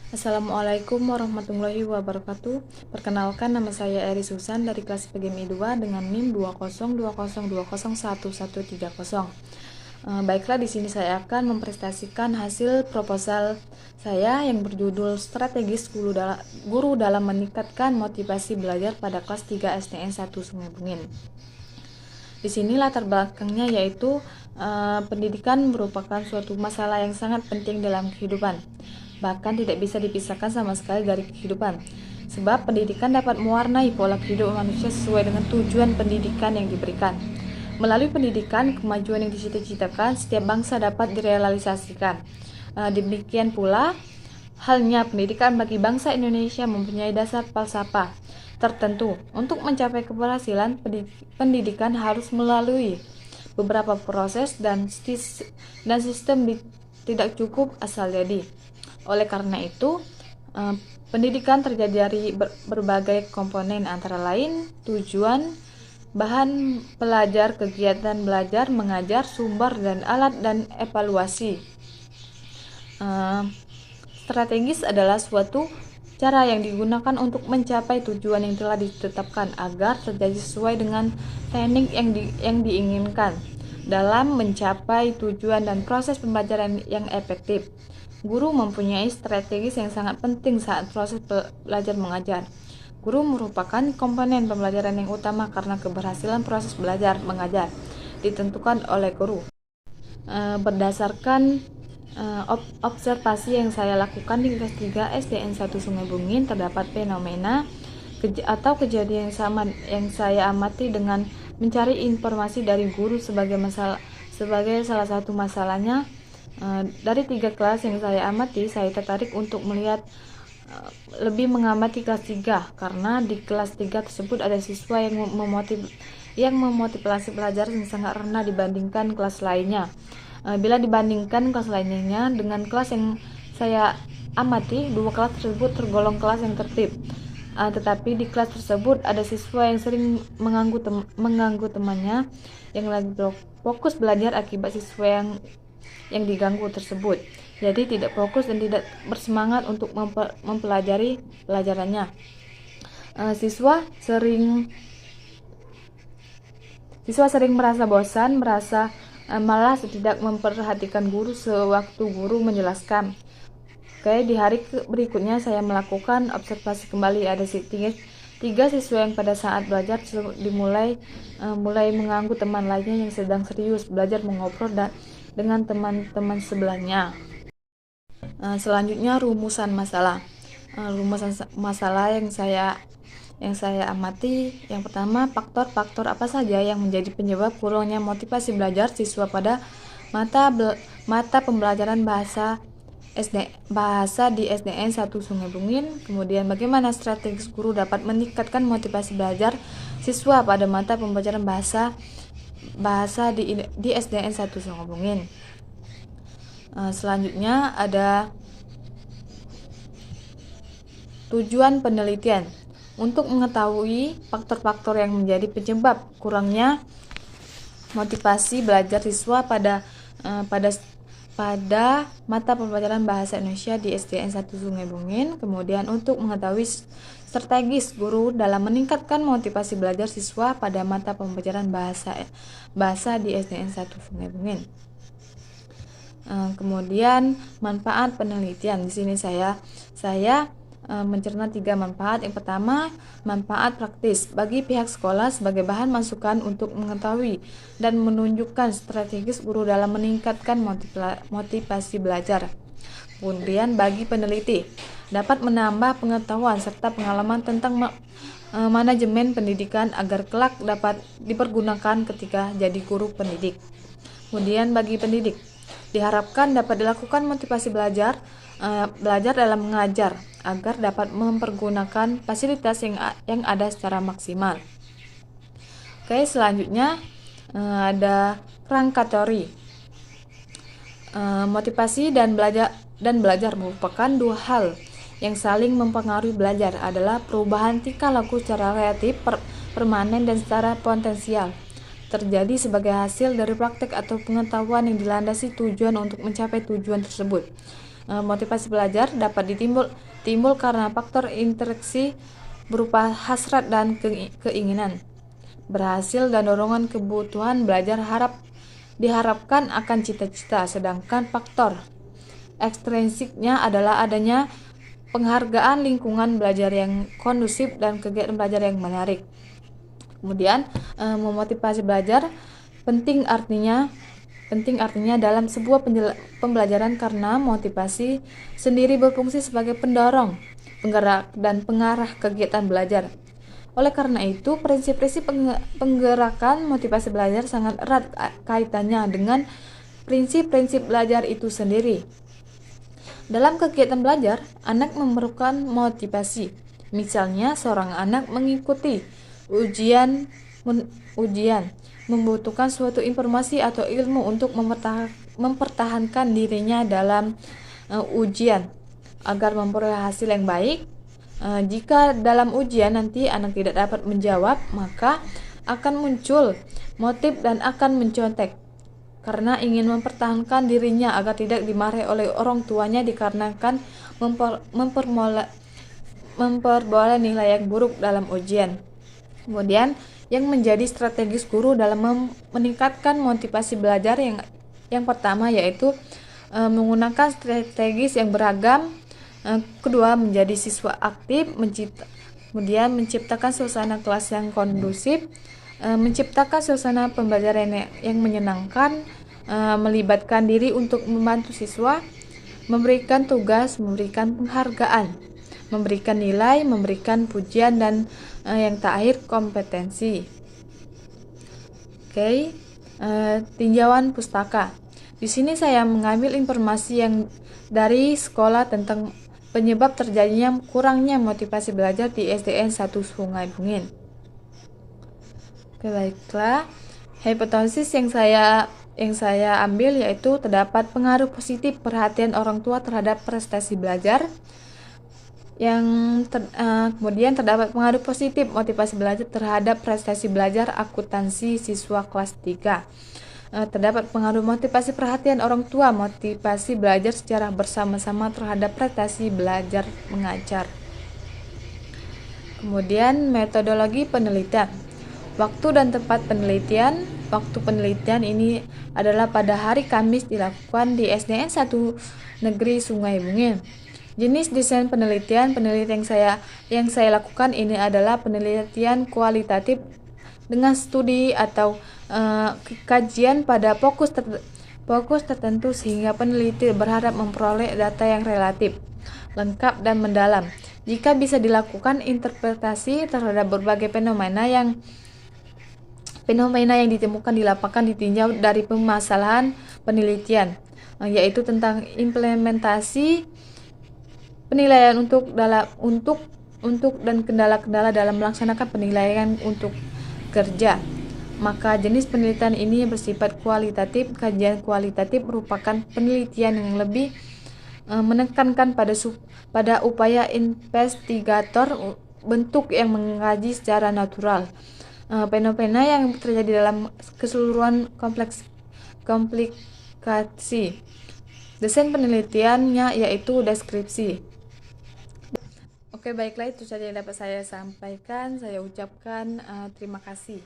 Assalamualaikum warahmatullahi wabarakatuh. Perkenalkan, nama saya Eri Susan dari kelas PGMI 2 dengan NIM 20202011130. Baiklah, di sini saya akan mempresentasikan hasil proposal saya yang berjudul Strategis Guru dalam Meningkatkan Motivasi Belajar pada kelas 3 SDN 1 Sungai Bungin. Di sini latar belakangnya yaitu pendidikan merupakan suatu masalah yang sangat penting dalam kehidupan. Bahkan tidak bisa dipisahkan sama sekali dari kehidupan. Sebab pendidikan dapat mewarnai pola kehidupan manusia sesuai dengan tujuan pendidikan yang diberikan. Melalui pendidikan, kemajuan yang dicita-citakan setiap bangsa dapat direalisasikan. Demikian pula halnya pendidikan bagi bangsa Indonesia mempunyai dasar falsafah tertentu. Untuk mencapai keberhasilan, pendidikan harus melalui beberapa proses dan sistem tidak cukup asal jadi. Oleh karena itu, pendidikan terjadi dari berbagai komponen, antara lain tujuan, bahan pelajar, kegiatan belajar, mengajar, sumber dan alat, dan evaluasi. Strategis adalah suatu cara yang digunakan untuk mencapai tujuan yang telah ditetapkan agar terjadi sesuai dengan teknik yang diinginkan dalam mencapai tujuan dan proses pembelajaran yang efektif. Guru mempunyai strategis yang sangat penting saat proses belajar mengajar. Guru merupakan komponen pembelajaran yang utama karena keberhasilan proses belajar mengajar ditentukan oleh guru. Berdasarkan observasi yang saya lakukan di kelas 3 SDN 1 Sungai Bungin, terdapat fenomena atau kejadian yang sama yang saya amati dengan mencari informasi dari guru sebagai salah satu masalahnya. Dari 3 kelas yang saya amati, saya tertarik untuk melihat lebih mengamati kelas 3 karena di kelas 3 tersebut ada siswa yang memotivasi pelajar yang sangat rendah dibandingkan kelas lainnya. Bila dibandingkan kelas lainnya dengan kelas yang saya amati, 2 kelas tersebut tergolong kelas yang tertib. Tetapi di kelas tersebut ada siswa yang sering mengganggu temannya yang lagi fokus belajar akibat siswa yang diganggu tersebut. Jadi tidak fokus dan tidak bersemangat untuk mempelajari pelajarannya. Siswa sering merasa bosan, merasa malas, tidak memperhatikan guru sewaktu guru menjelaskan. Oke, di hari berikutnya saya melakukan observasi kembali. Ada tiga siswa yang pada saat belajar mulai mengganggu teman lainnya yang sedang serius belajar mengobrol dengan teman-teman sebelahnya. Selanjutnya rumusan masalah. Rumusan masalah yang saya amati, yang pertama, faktor-faktor apa saja yang menjadi penyebab kurangnya motivasi belajar siswa pada mata pembelajaran bahasa di SDN 1 Sungai Bungin. Kemudian bagaimana strategi guru dapat meningkatkan motivasi belajar siswa pada mata pembelajaran bahasa di SDN 1 Sungai Bungin. Selanjutnya ada tujuan penelitian. Untuk mengetahui faktor-faktor yang menjadi penyebab kurangnya motivasi belajar siswa pada mata pembelajaran bahasa Indonesia di SDN 1 Sungai Bungin. Kemudian untuk mengetahui strategis guru dalam meningkatkan motivasi belajar siswa pada mata pembelajaran bahasa di SDN 1 Sungai Bungin. Kemudian manfaat penelitian. Di sini saya mencerna 3 manfaat. Yang pertama, manfaat praktis bagi pihak sekolah sebagai bahan masukan untuk mengetahui dan menunjukkan strategis guru dalam meningkatkan motivasi belajar. Kemudian bagi peneliti, dapat menambah pengetahuan serta pengalaman tentang manajemen pendidikan agar kelak dapat dipergunakan ketika jadi guru pendidik. Kemudian bagi pendidik, diharapkan dapat dilakukan motivasi belajar dalam mengajar agar dapat mempergunakan fasilitas yang ada secara maksimal. Oke, selanjutnya ada kerangka teori. Motivasi dan belajar merupakan 2 hal yang saling mempengaruhi belajar, adalah perubahan tingkah laku secara relatif, permanen, dan secara potensial. Terjadi sebagai hasil dari praktek atau pengetahuan yang dilandasi tujuan untuk mencapai tujuan tersebut. Motivasi belajar dapat timbul karena faktor interaksi berupa hasrat dan keinginan berhasil dan dorongan kebutuhan belajar diharapkan akan cita-cita, sedangkan faktor ekstrinsiknya adalah adanya penghargaan lingkungan belajar yang kondusif dan kegiatan belajar yang menarik. Kemudian memotivasi belajar penting artinya dalam sebuah pembelajaran karena motivasi sendiri berfungsi sebagai pendorong, penggerak dan pengarah kegiatan belajar. Oleh karena itu, prinsip-prinsip penggerakan motivasi belajar sangat erat kaitannya dengan prinsip-prinsip belajar itu sendiri. Dalam kegiatan belajar, anak memerlukan motivasi. Misalnya, seorang anak mengikuti ujian membutuhkan suatu informasi atau ilmu untuk mempertahankan dirinya dalam ujian agar memperoleh hasil yang baik. Jika dalam ujian nanti anak tidak dapat menjawab, maka akan muncul motif dan akan mencontek karena ingin mempertahankan dirinya agar tidak dimarahi oleh orang tuanya dikarenakan memperoleh nilai yang buruk dalam ujian. Kemudian yang menjadi strategis guru dalam meningkatkan motivasi belajar yang pertama yaitu menggunakan strategis yang beragam. Kedua, menjadi siswa aktif, kemudian menciptakan suasana kelas yang kondusif, menciptakan suasana pembelajaran yang menyenangkan, melibatkan diri untuk membantu siswa, memberikan tugas, memberikan penghargaan, memberikan nilai, memberikan pujian, dan yang terakhir kompetensi. Tinjauan pustaka. Di sini saya mengambil informasi yang dari sekolah tentang penyebab terjadinya kurangnya motivasi belajar di SDN 1 Sungai Bungin. Baiklah. Hipotesis yang saya ambil yaitu terdapat pengaruh positif perhatian orang tua terhadap prestasi belajar. Kemudian terdapat pengaruh positif motivasi belajar terhadap prestasi belajar akuntansi siswa kelas 3. Terdapat pengaruh motivasi perhatian orang tua motivasi belajar secara bersama-sama terhadap prestasi belajar mengajar. Kemudian metodologi penelitian. Waktu dan tempat penelitian. Waktu penelitian ini adalah pada hari Kamis dilakukan di SDN 1 Negeri Sungai Bungin. Jenis desain penelitian yang saya lakukan ini adalah penelitian kualitatif dengan studi atau kajian pada fokus tertentu sehingga peneliti berharap memperoleh data yang relatif, lengkap dan mendalam. Jika bisa dilakukan interpretasi terhadap berbagai fenomena yang ditemukan di lapangan ditinjau dari permasalahan penelitian, yaitu tentang implementasi penilaian untuk dan kendala-kendala dalam melaksanakan penilaian untuk kerja. Maka jenis penelitian ini bersifat kualitatif. Kajian kualitatif merupakan penelitian yang lebih menekankan pada upaya investigator bentuk yang mengkaji secara natural fenomena yang terjadi dalam keseluruhan komplikasi. Desain penelitiannya yaitu deskripsi. Baiklah, itu saja yang dapat saya sampaikan. Saya ucapkan terima kasih.